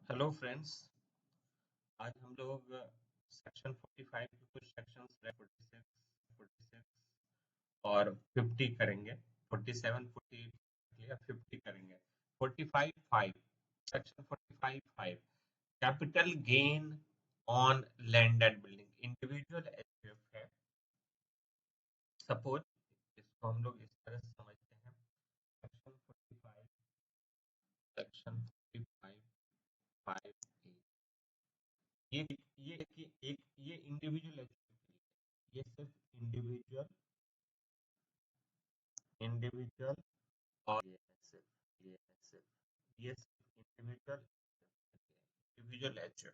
Hello friends. आज हम लोग सेक्शन 45 के कुछ सेक्शंस 46, 46 और 50 करेंगे। 47, 48 क्लियर, 50 करेंगे। 45 5 section 45 5 capital gain on land and building individual HUF है। सपोज इसको हम लोग इस तरह से समझते हैं। सेक्शन 45 सेक्शन 45 5 ये ये इंडिविजुअल एचयूएफ, ये सिर्फ इंडिविजुअल इंडिविजुअल और ये सिर्फ इंडिविजुअल एचएफ।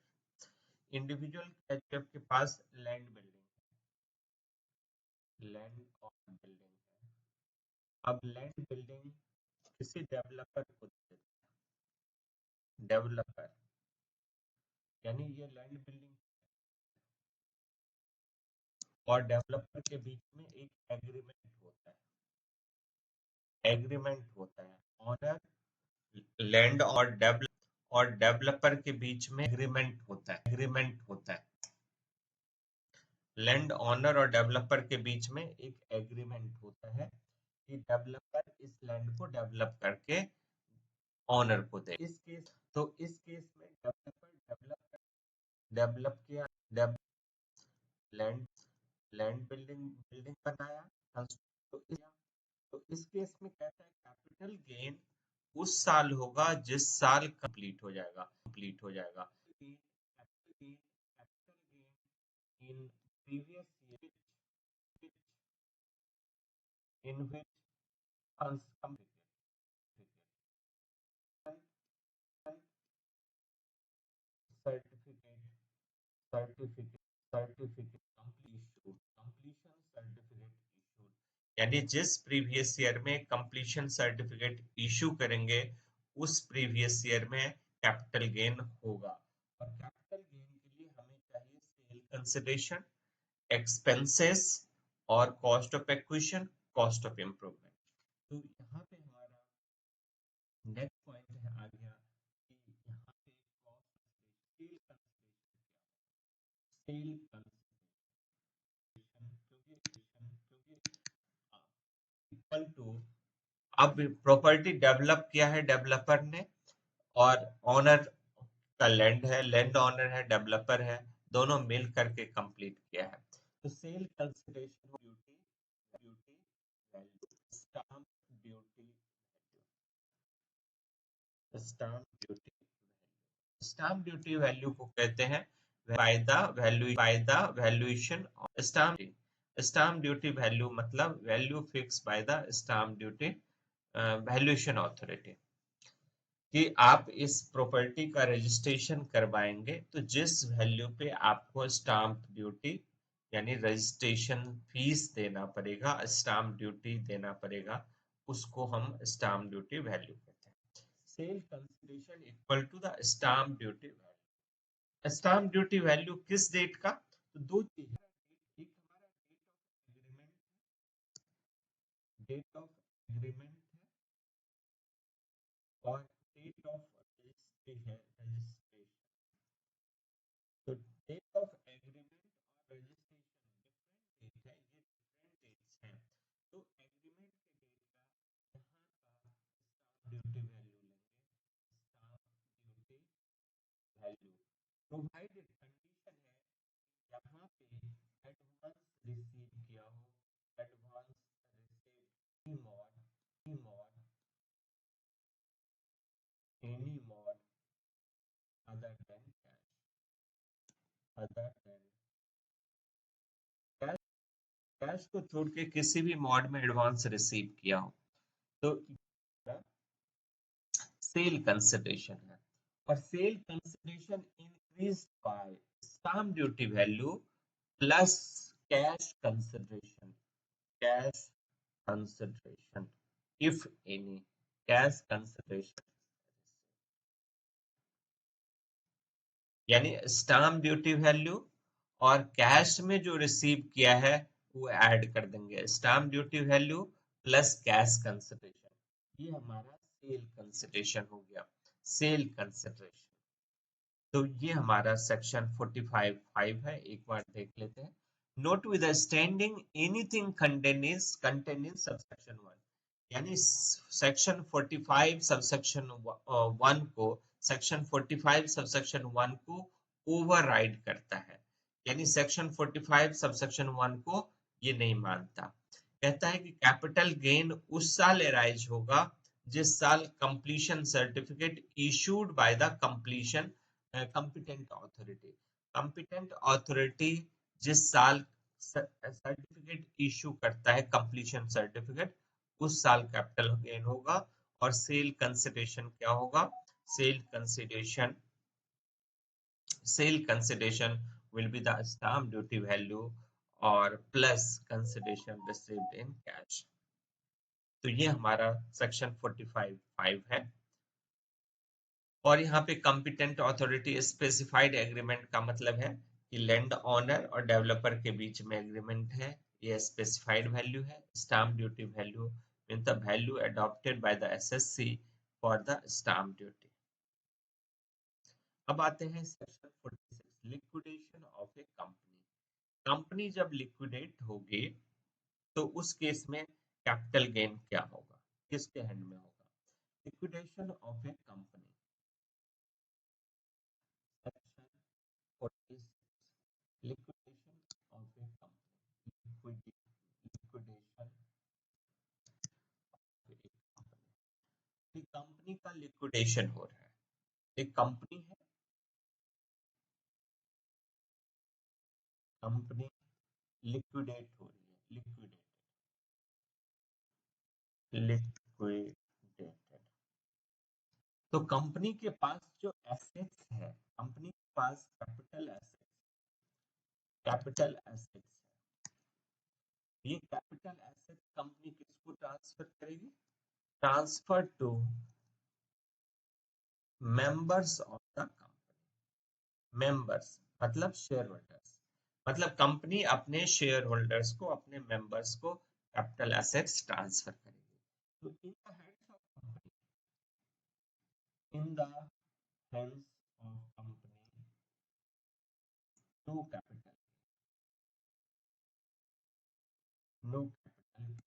इंडिविजुअल एचएफ के पास लैंड और बिल्डिंग है। अब लैंड बिल्डिंग किसी डेवलपर को देते हैं। डेवलपर यानी ये लैंड बिल्डिंग और डेवलपर के बीच में एक एग्रीमेंट होता है। ऑनर लैंड और डेवलपर के बीच में एग्रीमेंट होता है। लैंड ओनर और डेवलपर के बीच में एक एग्रीमेंट होता है कि डेवलपर इस लैंड को डेवलप करके ओनर को दे। इस केस में डेवलपर डेवलप किया, लैंड लैंड बिल्डिंग बनाया, तो इस केस में कहता है कैपिटल गेन उस साल होगा जिस साल कंप्लीट हो जाएगा। Capital gain in previous year in which certificate certificate certificate completion certificate issued, यानी जिस प्रीवियस ईयर में कंप्लीशन सर्टिफिकेट इशू करेंगे उस प्रीवियस ईयर में कैपिटल गेन होगा। और कैपिटल गेन के लिए हमें चाहिए सेल कंसिडरेशन, एक्सपेंसेस और cost of acquisition, cost of improvement. तो यहाँ पे हमारा नेक्स्ट पॉइंट है आ गया कि यहाँ पे सेल क्योंकि इक्वल टू, अब प्रॉपर्टी डेवलप किया है डेवलपर ने और ओनर का लैंड ओनर है, डेवलपर है, दोनों मिल करके कंप्लीट किया है। तो sale consideration duty duty value stamp duty stamp duty value को कहते हैं by the valuation stamp duty value मतलब value fix by the stamp duty valuation authority. कि आप इस प्रॉपर्टी का रजिस्ट्रेशन करवाएंगे तो जिस वैल्यू पे आपको स्टाम्प ड्यूटी यानी रजिस्ट्रेशन फीस देना पड़ेगा, स्टाम्प ड्यूटी देना पड़ेगा, उसको हम स्टाम्प ड्यूटी वैल्यू कहते हैं। Sale consideration equal to the stamp duty value. Stamp duty value किस डेट का? तो दो चीज है, एक हमारा डेट ऑफ एग्रीमेंट है और डेट ऑफ रजिस्ट्रेशन। तो डेट ऑफ एग्रीमेंट और रजिस्ट्रेशन डिफरेंट डेट है, ये डिफरेंट डेट्स हैं। तो एग्रीमेंट के डेट का यहाँ का स्टाम्प ड्यूटी वैल्यू लेंगे। Stamp duty value provided condition है यहाँ पे एडवांस रिसीव किया हो, advance receive any mode other than cash cash को छोड़ के किसी भी मोड में एडवांस रिसीव किया हो तो सेल कंसिडरेशन है। और sale consideration increase by stamp duty value plus cash consideration if any cash consideration, यानी स्टाम्प ड्यूटी वैल्यू और कैश में जो रिसीव किया है वो ऐड कर देंगे। Stamp duty value plus cash consideration, ये हमारा सेल कंसिडरेशन हो गया। सेल कंसिडरेशन तो ये हमारा सेक्शन 45(5) है, एक बार देख लेते हैं। Note with standing anything contain in subsection 1, यानी सेक्शन 45 सबसेक्शन 1 को, सेक्शन 45 सबसेक्शन 1 को ओवरराइड करता है, यानी सेक्शन 45 सबसेक्शन 1 को ये नहीं मानता। कहता है कि कैपिटल गेन उस साल एराइज होगा जिस साल completion certificate issued by the completion competent authority. Competent authority जिस साल सर्टिफिकेट इशू करता है, कंप्लीशन सर्टिफिकेट, उस साल कैपिटल गेन होगा। और सेल कंसिडरेशन क्या होगा? Sale consideration will be the stamp duty value और plus consideration received in cash. तो ये हमारा सेक्शन 45(5) है। और यहाँ पे कॉम्पिटेंट अथॉरिटी स्पेसिफाइड एग्रीमेंट का मतलब है कि लैंड ओनर और डेवलपर के बीच में एग्रीमेंट है, ये स्पेसिफाइड वैल्यू है। Stamp duty value mean the value adopted by the assessee for the stamp duty. अब आते हैं section 46, liquidation of A company. Company जब लिक्विडेट होगी तो उस केस में कैपिटल गेन क्या होगा, किसके हैंड में होगा? Liquidation of A company, section 46, liquidation of A company, liquidation company का लिक्विडेशन हो रहा है। एक कंपनी है, कंपनी लिक्विडेट हो रही है, लिक्विडेटेड। तो कंपनी के पास जो एसेट्स है, कंपनी के पास कैपिटल एसेट्स, ये कैपिटल एसेट कंपनी किसको ट्रांसफर करेगी? Transfer to members of the company. Members मतलब शेयर होल्डर्स, मतलब कंपनी अपने शेयर होल्डर्स को, अपने मेंबर्स को कैपिटल एसेट्स ट्रांसफर करेगी। तो in the hands of company no capital, no capital,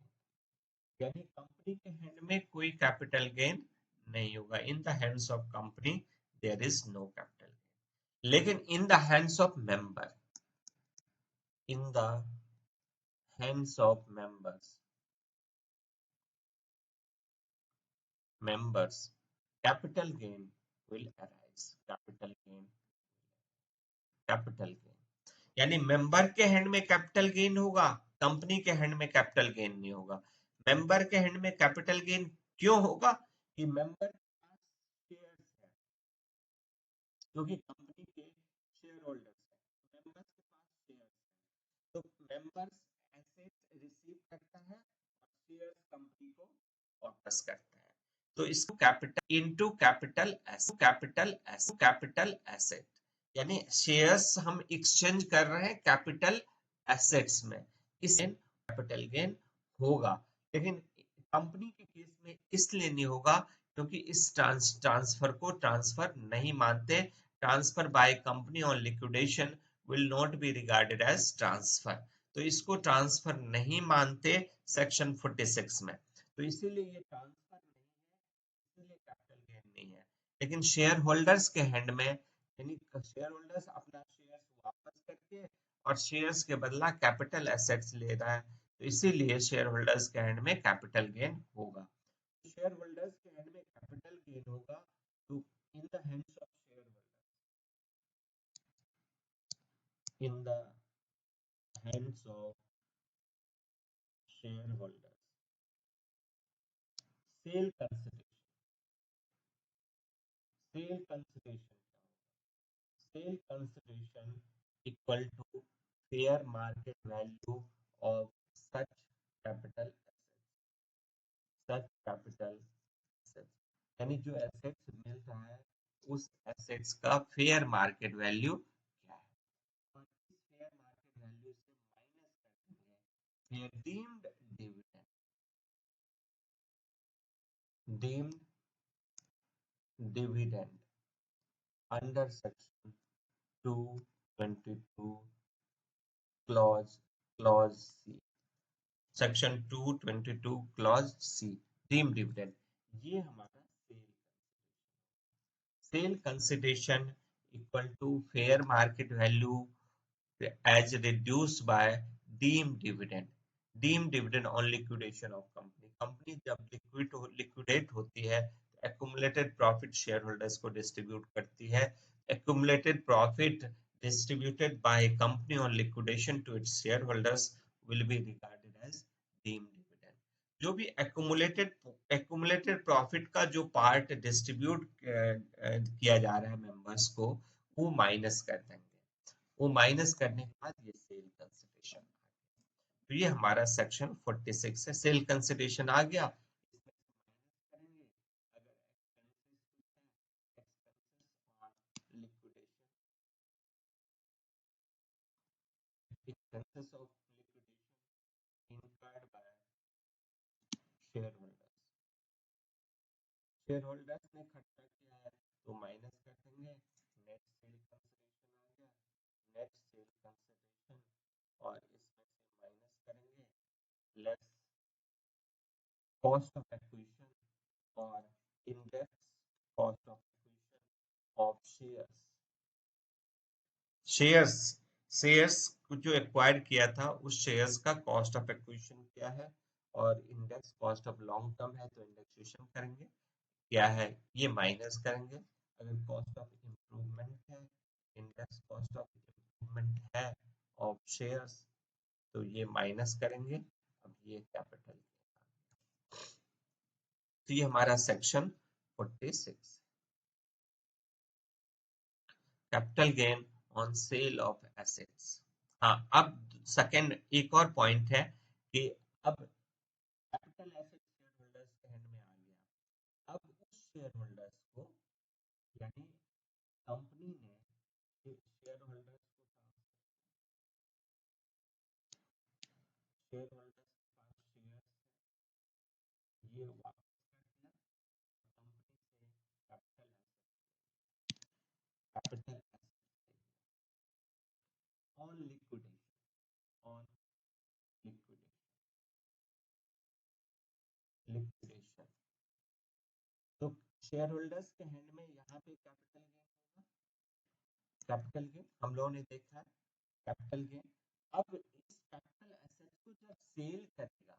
यानी कंपनी के हैंड में कोई कैपिटल गेन नहीं होगा। In the hands of company there is no capital, लेकिन in the hands of member, in the hands of members capital gain will arise, capital gain, यानी member के hand में capital gain होगा, company के hand में capital gain नहीं होगा। Member के हैंड में कैपिटल गेन क्यों होगा? कि मेंबर के पास शेयर्स है, क्योंकि कंपनी के शेयर होल्डर्स है, मेंबर्स के पास शेयर्स है, तो मेंबर्स एसेट रिसीव करता है और शेयर्स कंपनी को वापस करता है। तो इसको कैपिटल इनटू कैपिटल एसेट, यानी शेयर्स हम एक्सचेंज कर रहे हैं कैपिटल एसेट्स में, इस कैपिटल गेन होगा। लेकिन कंपनी के केस में इसलिए नहीं होगा क्योंकि इस ट्रांसफर को ट्रांसफर नहीं मानते। Transfer by company on liquidation will not be regarded as transfer, तो इसको ट्रांसफर नहीं मानते सेक्शन 46 में। तो इसीलिए ये ट्रांसफर नहीं है, इसीलिए कैपिटल गेन नहीं है। लेकिन शेयर होल्डर्स के हैंड में, यानी शेयर होल्डर्स अपना शेयर्स वापस करके और शेयर्स के बदला कैपिटल एसेट्स ले रहा है, तो इसीलिए शेयर होल्डर्स के हैंड में कैपिटल गेन होगा। शेयर होल्डर्स के हैंड में कैपिटल गेन होगा तो in the hands of share holder, in the hands of share holders sale consideration, sale consideration sale consideration equal to fair market value of such capital assets, यानी जो assets मिल रहा है उस assets का fair market value क्या है, और इस फेयर मार्केट वैल्यू से माइनस करते हैं deemed dividend, deemed dividend under section 222 clause C, section 222 clause C, deem dividend, ये हमारा sale consideration equal to fair market value as reduced by deemed dividend. Deemed dividend on liquidation of company. Company जब liquidate होती है तो accumulated profit shareholders को distribute करती है. Accumulated profit distributed by a company on liquidation to its shareholders will be regarded as deemed dividend. जो भी accumulated profit का जो पार्ट डिस्ट्रीब्यूट किया जा रहा है मेंबर्स को, वो माइनस कर देंगे. वो माइनस करने के बाद ये सेल कंसिडरेशन. तो ये हमारा सेक्शन 46 है. सेल कंसिडरेशन आ गया, expenses of liquidation incurred by shareholders. Shareholders ने खर्चा किया है तो माइनस कर देंगे. नेट सेल कंसिडरेशन आ गया, नेट सेल कंसिडरेशन, और इसमें से माइनस करेंगे लेस कॉस्ट ऑफ एक्विजिशन और index cost of acquisition of shares. Shares shares जो एक्वायर किया था उस शेयर्स का कॉस्ट ऑफ एक्विजिशन क्या है, और index cost of long term है तो इंडेक्सेशन करेंगे, क्या है ये माइनस करेंगे. अगर कॉस्ट ऑफ इम्प्रूवमेंट है, इंडेक्स कॉस्ट ऑफ इम्प्रूवमेंट है ऑफ शेयर्स, तो ये माइनस करेंगे. अब ये कैपिटल, तो ये हमारा section 46. Capital gain on sale of assets. हाँ, अब सेकंड एक और पॉइंट है कि अब कैपिटल एसेट शेयरहोल्डर्स के हैंड में आ गया. अब उस शेयरहोल्डर्स को, यानी कंपनी ने शेयरहोल्डर्स शेयरहोल्डर्स के पास शेयर्स ये वापस कर दिया, कंपनी से capital asset on liquidation, on liquidation. तो शेयर होल्डर्स के हैंड में यहाँ पे कैपिटल गेन होगा. कैपिटल गेन हम लोगों ने देखा है, कैपिटल गेन. अब इस कैपिटल एसेट को जब सेल करेगा